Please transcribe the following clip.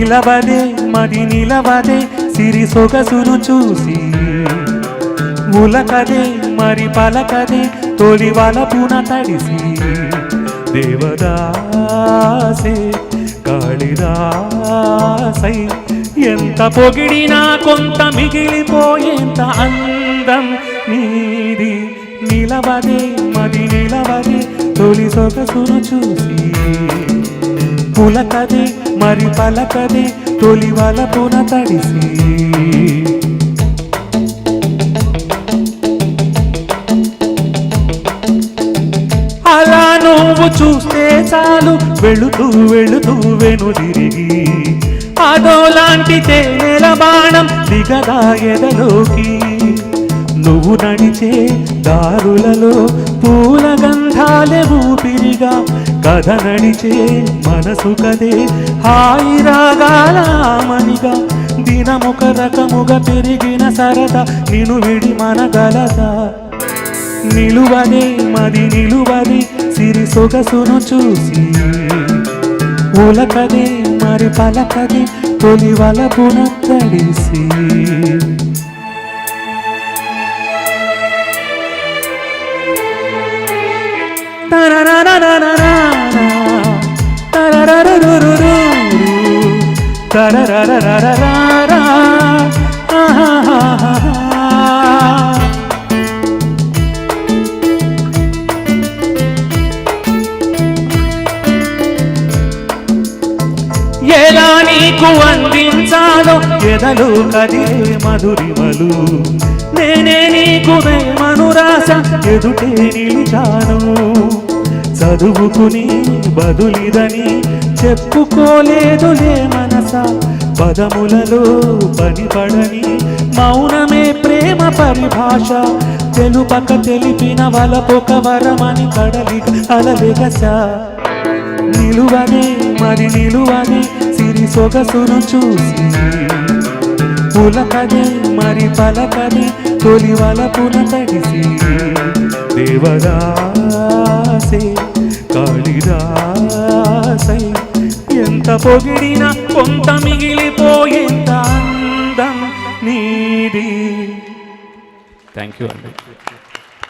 నిలవదే మది నిలవదే సిరి సొగసును చూసి ఉలకదే మరి పలకదే తొలి వలపున తడిసి దేవదాసే కాళిదాసై ఎంత పొగిడినా కొంత మిగిలిపోయేంత అందం నీది నిలవదే మది నిలవదే తొలి సొగసును చూసి పులకదే మరి పలకదే తొలి వలపున తడిసి అలా నువ్వు చూస్తే చాలు వెళుతూ వెళుతూ వెనుదిరిగి అదోలాంటి తేనెల బాణం దిగదా ఎదలోకి నువ్వు నడిచే దారులలో పూల గంధాలే ఊపిరిగా కథ నడిచే మనసు కదే హాయి రాగాలమనిగా దినముక రకముగా పెరిగిన సరదా నిను విడి మనగలదా నిలువదే మది నిలువదే సిరి సొగసును చూసి ఉలకదే మరి పలకదే తొలి వలపున తడిసి ఎలా నీకు అందించాలో ఎదలు కదిలే మధురిమలు నేనే నీకు మనురాస ఎదుటే నిలిచాను చదువుకుని బదులిదని చెప్పుకోలేదులే మనస పదములలో పనిపడని మౌనమే ప్రేమ పరిభాష తెలుపక తెలిపిన వలపొక వరమని కడలి అలలెగస నిలువనే మరి నిలువనే సిరి సొగసును చూసి పులకదే మరి పలకదే తొలి వలపున తడిసి దేవదాసే కాళిదాసై ఎంత పొగిడినా కొంత మిగిలిపోయేంత అందం నీది. థ్యాంక్ యూ అండి.